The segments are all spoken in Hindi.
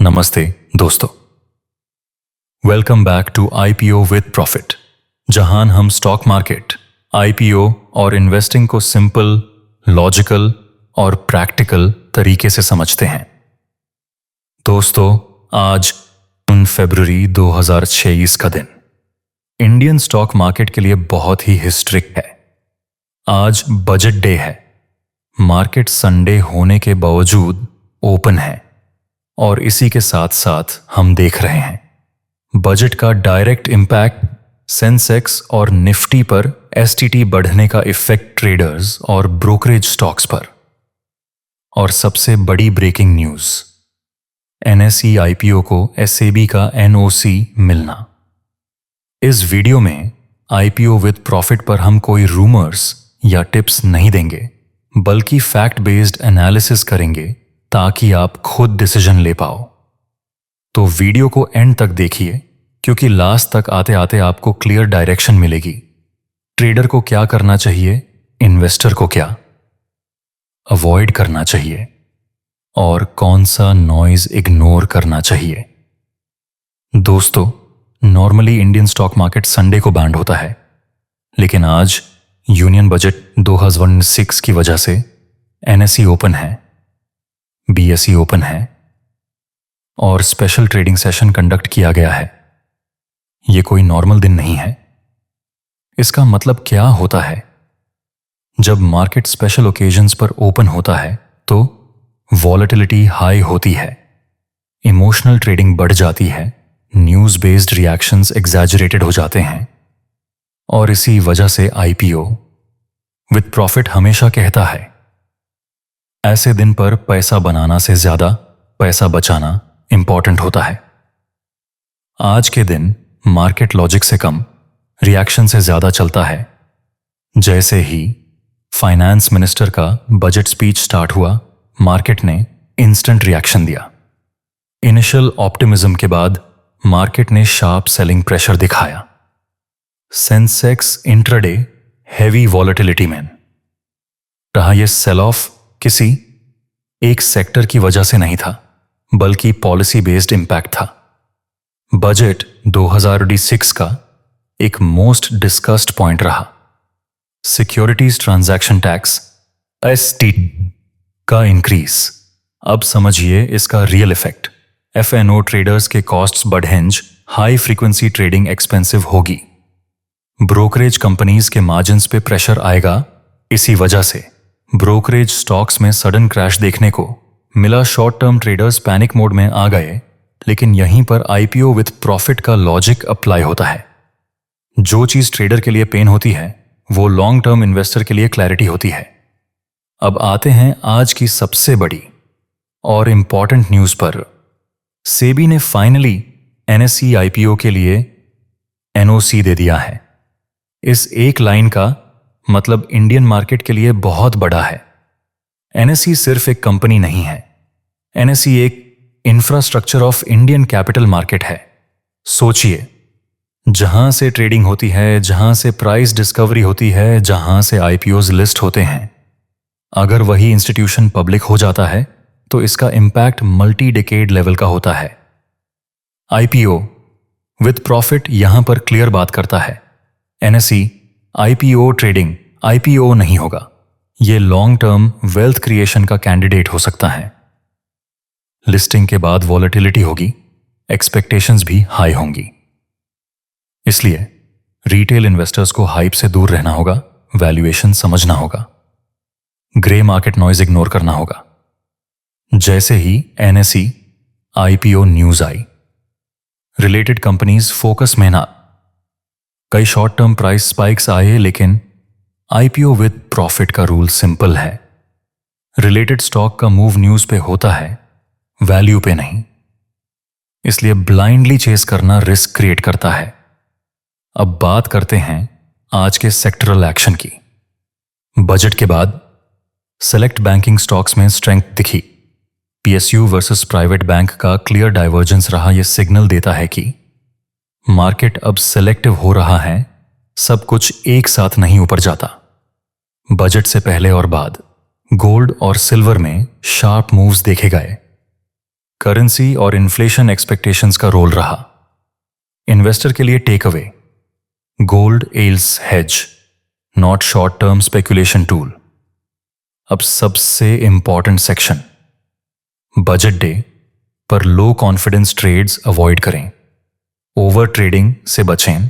नमस्ते दोस्तों, welcome back to IPO with profit, जहां हम स्टॉक मार्केट, आईपीओ और इन्वेस्टिंग को सिंपल, लॉजिकल और प्रैक्टिकल तरीके से समझते हैं। दोस्तों, आज 3 फरवरी 2026 का दिन इंडियन स्टॉक मार्केट के लिए बहुत ही हिस्ट्रिक है। आज बजट डे है। मार्केट संडे होने के बावजूद ओपन है और इसी के साथ साथ हम देख रहे हैं बजट का डायरेक्ट इम्पैक्ट सेंसेक्स और निफ्टी पर एसटीटी बढ़ने का इफेक्ट ट्रेडर्स और ब्रोकरेज स्टॉक्स पर। और सबसे बड़ी ब्रेकिंग न्यूज, एनएसई आईपीओ को एसएबी का एनओसी मिलना। इस वीडियो में आईपीओ विद प्रॉफिट पर हम कोई रूमर्स या टिप्स नहीं देंगे, बल्कि फैक्ट बेस्ड एनालिसिस करेंगे ताकि आप खुद डिसीजन ले पाओ। तो वीडियो को एंड तक देखिए, क्योंकि लास्ट तक आते आते आपको क्लियर डायरेक्शन मिलेगी। ट्रेडर को क्या करना चाहिए, इन्वेस्टर को क्या अवॉइड करना चाहिए और कौन सा नॉइज इग्नोर करना चाहिए। दोस्तों, normally Indian stock market Sunday को बैंड होता है, लेकिन आज यूनियन बजट 2016 की वजह से एनएसई ओपन है, बीएसई ओपन है और स्पेशल ट्रेडिंग सेशन कंडक्ट किया गया है। यह कोई नॉर्मल दिन नहीं है। इसका मतलब क्या होता है? जब मार्केट स्पेशल ओकेजन्स पर ओपन होता है तो वॉलेटिलिटी हाई होती है, इमोशनल ट्रेडिंग बढ़ जाती है, न्यूज बेस्ड रिएक्शंस एग्जैजरेटेड हो जाते हैं और इसी वजह से आईपीओ विद प्रॉफिट हमेशा कहता है, ऐसे दिन पर पैसा बनाना से ज्यादा पैसा बचाना इंपॉर्टेंट होता है। आज के दिन मार्केट लॉजिक से कम रिएक्शन से ज्यादा चलता है। जैसे ही फाइनेंस मिनिस्टर का बजट स्पीच स्टार्ट हुआ, मार्केट ने इंस्टेंट रिएक्शन दिया। इनिशियल ऑप्टिमिज्म के बाद मार्केट ने शार्प सेलिंग प्रेशर दिखाया। सेंसेक्स इंट्राडे हैवी वॉलेटिलिटी में रहा। यह सेल ऑफ किसी एक सेक्टर की वजह से नहीं था, बल्कि पॉलिसी बेस्ड इंपैक्ट था। बजट 2026 का एक मोस्ट डिस्कस्ड पॉइंट रहा सिक्योरिटीज ट्रांजैक्शन टैक्स एसटीटी का इंक्रीज। अब समझिए इसका रियल इफेक्ट। एफएनओ ट्रेडर्स के कॉस्ट्स बढ़ेंगे, हाई फ्रीक्वेंसी ट्रेडिंग एक्सपेंसिव होगी, ब्रोकरेज कंपनीज के मार्जिन्स पे प्रेशर आएगा। इसी वजह से ब्रोकरेज स्टॉक्स में सडन क्रैश देखने को मिला। Short term traders panic mode में आ गए, लेकिन यहीं पर आईपीओ विद प्रॉफिट का लॉजिक अप्लाई होता है। जो चीज ट्रेडर के लिए पेन होती है, वो लॉन्ग टर्म इन्वेस्टर के लिए क्लैरिटी होती है। अब आते हैं आज की सबसे बड़ी और इंपॉर्टेंट न्यूज पर। सेबी ने फाइनली एनएसई आईपीओ के लिए एनओसी दे दिया है। इस एक लाइन का मतलब इंडियन मार्केट के लिए बहुत बड़ा है। एनएसई सिर्फ एक कंपनी नहीं है, एनएसई एक infrastructure of Indian capital market है। सोचिए, जहां से ट्रेडिंग होती है, जहां से प्राइस डिस्कवरी होती है, जहां से आईपीओज लिस्ट होते हैं, अगर वही इंस्टीट्यूशन पब्लिक हो जाता है तो इसका इंपैक्ट मल्टी डिकेड लेवल का होता है। आईपीओ विद प्रॉफिट यहां पर क्लियर बात करता है, एनएसई आईपीओ ट्रेडिंग आईपीओ नहीं होगा। यह लॉन्ग टर्म वेल्थ क्रिएशन का कैंडिडेट हो सकता है। लिस्टिंग के बाद वॉलेटिलिटी होगी, एक्सपेक्टेशंस भी हाई होंगी। इसलिए रिटेल इन्वेस्टर्स को हाइप से दूर रहना होगा, वैल्यूएशन समझना होगा, ग्रे मार्केट नॉइज इग्नोर करना होगा। जैसे ही एनएसई आईपीओ न्यूज आई, रिलेटेड कंपनीज फोकस में ना, कई शॉर्ट टर्म प्राइस स्पाइक्स आए, लेकिन आईपीओ विद प्रॉफिट का रूल सिंपल है। रिलेटेड स्टॉक का मूव न्यूज पे होता है, वैल्यू पे नहीं। इसलिए ब्लाइंडली चेस करना रिस्क क्रिएट करता है। अब बात करते हैं आज के सेक्टरल एक्शन की। बजट के बाद सेलेक्ट बैंकिंग स्टॉक्स में स्ट्रेंथ दिखी। पीएसयू वर्सेस प्राइवेट बैंक का क्लियर डाइवर्जेंस रहा। यह सिग्नल देता है कि मार्केट अब सेलेक्टिव हो रहा है, सब कुछ एक साथ नहीं ऊपर जाता। बजट से पहले और बाद गोल्ड और सिल्वर में शार्प मूव्स देखे गए। करेंसी और इन्फ्लेशन एक्सपेक्टेशंस का रोल रहा। इन्वेस्टर के लिए take away, gold else hedge, not short term speculation tool. अब सबसे इंपॉर्टेंट सेक्शन, बजट डे पर लो कॉन्फिडेंस ट्रेड्स अवॉइड करें, ओवर ट्रेडिंग से बचें,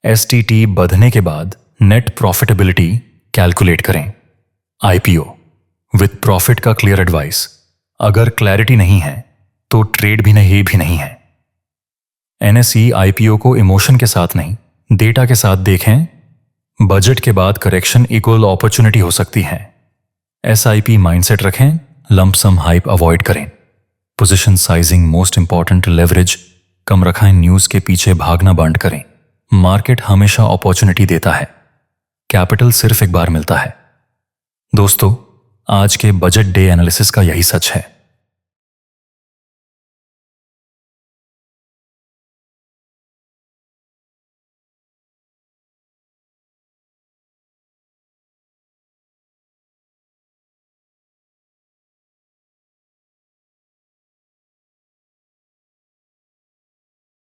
एसटीटी बढ़ने के बाद नेट प्रॉफिटेबिलिटी कैलकुलेट करें। आईपीओ विद प्रॉफिट का क्लियर एडवाइस, अगर क्लैरिटी नहीं है तो ट्रेड भी नहीं है। एनएसई आईपीओ को इमोशन के साथ नहीं, डेटा के साथ देखें। बजट के बाद करेक्शन इक्वल अपॉर्चुनिटी हो सकती है। एसआईपी माइंडसेट रखें, लंप सम हाइप अवॉइड करें। Position sizing most important, leverage कम रखें, न्यूज के पीछे भागना बंद करें। मार्केट हमेशा अपॉर्चुनिटी देता है, कैपिटल सिर्फ एक बार मिलता है। दोस्तों, आज के बजट डे एनालिसिस का यही सच है।